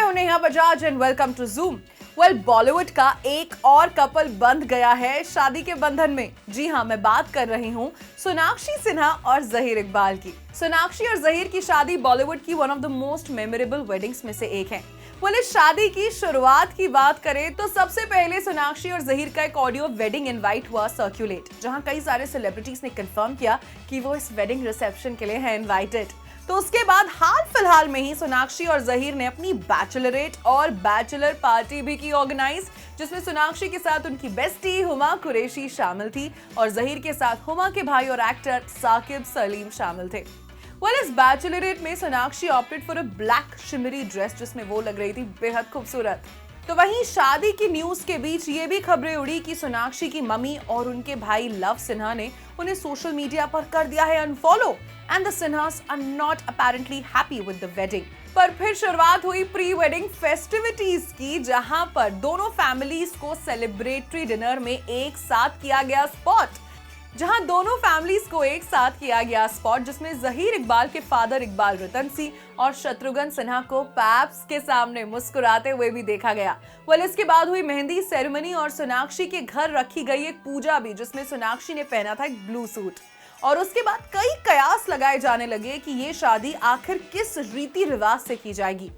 हूं Neha Bajaj and welcome to Zoom. Bollywood का एक और कपल बंध गया है शादी के बंधन में। जी हां, मैं बात कर रही हूं सोनाक्षी सिन्हा और जहीर इकबाल की। सोनाक्षी और जहीर की शादी बॉलीवुड की one of the most memorable weddings में से एक है। इस शादी की शुरुआत की बात करें तो सबसे पहले सोनाक्षी और जहीर का एक ऑडियो वेडिंग इनवाइट हुआ सर्कुलेट, जहां कई सारे सेलिब्रिटीज ने कंफर्म किया कि वो इस वेडिंग रिसेप्शन के लिए हैं इनवाइटेड। तो उसके बाद हाल फिलहाल में ही सोनाक्षी और जहीर ने अपनी बैचलरेट और बैचलर पार्टी भी की ऑर्गेनाइज, जिसमें सोनाक्षी के साथ उनकी बेस्टी हुमा कुरैशी शामिल थी और जहीर के साथ हुमा के भाई और एक्टर साकिब सलीम शामिल थे। इस बैचलरेट में Sonakshi opted for a black shimmery dress, जिसमें वो लग रही थी बेहद खूबसूरत। तो वहीं शादी की न्यूज के बीच ये भी खबरें उड़ी कि सोनाक्षी की मम्मी और उनके भाई लव सिन्हा ने उन्हें सोशल मीडिया पर कर दिया है unfollow and the Sinhas are not apparently happy with the wedding. पर फिर शुरुआत हुई प्री वेडिंग फेस्टिविटीज की, जहां पर दोनों फैमिलीज को सेलिब्रेटरी डिनर में एक साथ किया गया स्पॉट, जिसमें जहीर इकबाल के फादर इकबाल रतन सिंह और शत्रुघ्न सिन्हा को पैप्स के सामने मुस्कुराते हुए भी देखा गया। इसके बाद हुई मेहंदी सेरेमनी और सोनाक्षी के घर रखी गई एक पूजा भी, जिसमें सोनाक्षी ने पहना था एक ब्लू सूट। और उसके बाद कई कयास लगाए जाने लगे कि ये शादी आखिर किस रीति रिवाज से की जाएगी।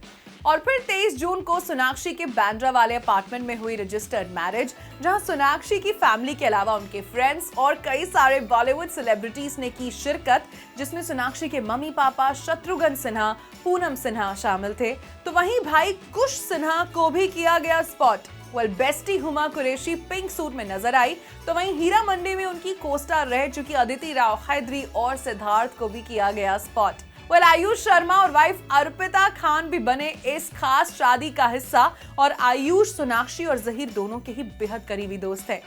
और फिर 23 जून को सोनाक्षी के बांद्रा वाले अपार्टमेंट में हुई रजिस्टर्ड मैरिज, जहां सोनाक्षी की फैमिली के अलावा उनके फ्रेंड्स और कई सारे बॉलीवुड सेलिब्रिटीज ने की शिरकत, जिसमें सोनाक्षी के मम्मी पापा शत्रुघ्न सिन्हा, पूनम सिन्हा शामिल थे। तो वहीं भाई कुश सिन्हा को भी किया गया spot. Bestie Huma Qureshi pink suit में नजर आई, तो वहीं हीरा मंडी में उनकी कोस्टार रह चुकी अदिति राव हैदरी और सिद्धार्थ को भी किया गया स्पॉट। आयुष शर्मा और वाइफ अर्पिता खान भी बने इस खास शादी का हिस्सा, और आयुष सोनाक्षी और जहीर दोनों के ही बेहद करीबी दोस्त हैं।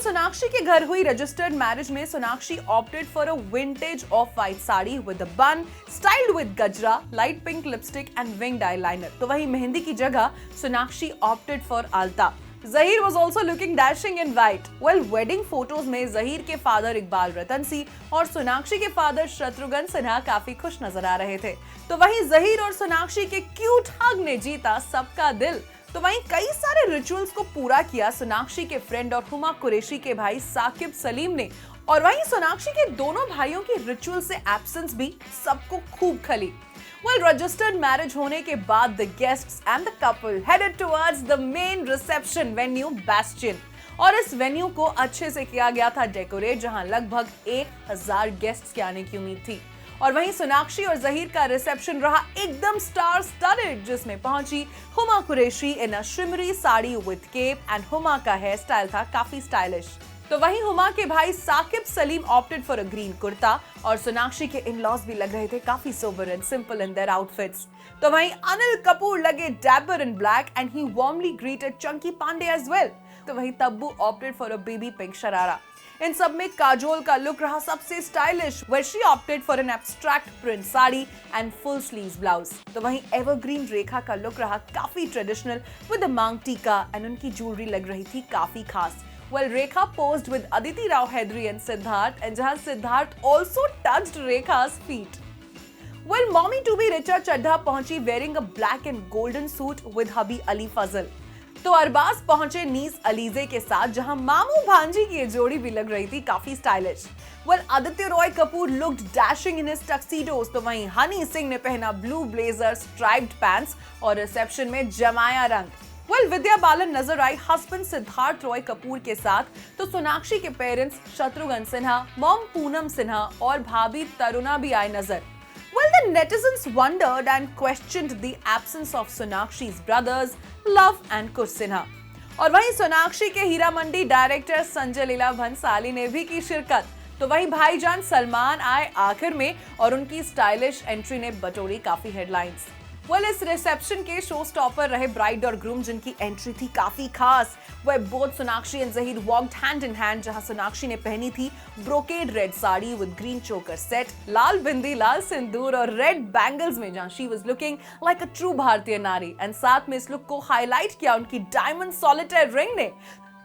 सोनाक्षी के घर हुई रजिस्टर्ड मैरिज में Sonakshi opted for a vintage of white sari with a बन स्टाइल्ड विद गजरा, light pink lipstick and winged eyeliner. तो वहीं मेहंदी की जगह सोनाक्षी ऑप्टेड फॉर आलता। Zahir was also looking dashing in white. Wedding photos में जहीर के फादर इकबाल रतन सिंह और सोनाक्षी के फादर शत्रुघ्न सिन्हा काफी खुश नजर आ रहे थे। तो वहीं जहीर और सोनाक्षी के क्यूट हग ने जीता सबका दिल। तो वहीं कई सारे रिचुअल्स को पूरा किया सोनाक्षी के फ्रेंड और हुमा कुरैशी के भाई साकिब सलीम ने। और वहीं सोनाक्षी के दोनों भाइयों की रिचुअल से एब्सेंस भी सबको खूब खली। Registered marriage होने के बाद the guests and the couple headed towards the main reception venue Bastion, और इस वेन्यू को अच्छे से किया गया था डेकोरेट, जहां लगभग 1000 गेस्ट्स के आने की उम्मीद थी। और वहीं सोनाक्षी और जहीर का रिसेप्शन रहा एकदम स्टार स्टडेड, जिसमें पहुंची Huma Qureshi in a shimmery sari with cape and Huma का हेयर स्टाइल था काफी स्टाइलिश। तो वहीं हुमा के भाई Saqib Salim opted for a green kurta, और सोनाक्षी के इन-लॉज भी लग रहे थे काफी sober and simple in their outfits. तो वहीं अनिल कपूर लगे dapper in black and he warmly greeted Chunky Panday as well. तो वहीं Tabu opted for a baby pink sharara. इन सब में काजोल का लुक रहा सबसे stylish, where she opted for an abstract print sari and full sleeves blouse. तो वहीं एवरग्रीन रेखा का लुक रहा काफी ट्रेडिशनल विद अ मांग टीका एंड उनकी ज्वेलरी लग रही थी काफी खास। Rekha posed with Aditi Rao Hedri and Siddharth, and jahan Siddharth also touched Rekha's feet. Mommy to be Richa Chadha पहुंची wearing a black and golden suit with hubby Ali Fazal. तो अरबाज पहुंचे नीस अलीजे के साथ, जहां मामू भांजी की ये जोड़ी भी लग रही थी काफी stylish. Aditya Roy Kapoor looked dashing in his tuxedos. तो वहीं हनी सिंह ने पहना ब्लू ब्लेजर, स्ट्राइप्ड पैंट्स और रिसेप्शन में जमाया रंग। विद्या बालन नजर आई हस्बैंड सिद्धार्थ रॉय कपूर के साथ। तो सोनाक्षी के पेरेंट्स शत्रुघ्न सिन्हा, मॉम पूनम सिन्हा और भाभी तरुणा भी आए नजर। The netizens wondered and questioned the absence of Sonakshi's brothers, Love and Kush Sinha. और वहीं सोनाक्षी के हीरा मंडी डायरेक्टर संजय लीला भंसाली ने भी की शिरकत। तो वहीं भाईजान सलमान आए आखिर में, और उनकी स्टाइलिश एंट्री ने बटोरी काफी हेडलाइंस। इस रिसेप्शन के शो स्टॉपर रहे ब्राइड और ग्रूम, जिनकी एंट्री थी काफी खास। Both Sonakshi and Zaheer walked hand in hand, जहां सोनाक्षी ने पहनी थी brocade red sari with green choker set, लाल बिंदी, लाल सिंदूर और रेड बैंगल्स में, जहां she was looking like a true भारतीय नारी। एंड साथ में इस लुक को हाईलाइट किया उनकी डायमंड सॉलिटेयर रिंग ने।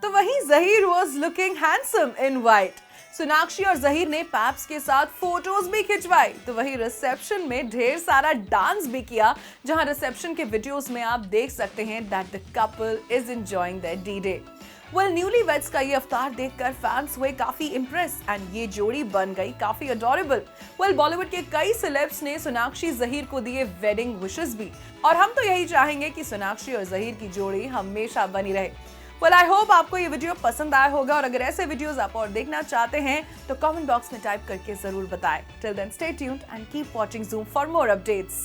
तो वहीं Zaheer was looking handsome in white. Sonakshi और जहीर ने पैप्स के साथ फोटोज भी खिंचवाई, तो वही रिसेप्शन में ढेर सारा डांस भी किया, जहां रिसेप्शन के वीडियोस में आप देख सकते हैं that the couple is enjoying their D Day. Well, newlyweds का ये अवतार देखकर फैंस हुए काफी इम्प्रेस एंड ये जोड़ी बन गई काफी अडोरेबल। वेल, बॉलीवुड के कई सेलेब्स ने सोनाक्षी जहीर को दिए वेडिंग विशेस भी, और हम तो यही चाहेंगे कि सोनाक्षी और जहीर की जोड़ी हमेशा बनी रहे। वेल, आई होप आपको ये वीडियो पसंद आया होगा, और अगर ऐसे वीडियोस आप और देखना चाहते हैं तो कमेंट बॉक्स में टाइप करके जरूर बताएं। Till then stay tuned and keep watching Zoom for more updates.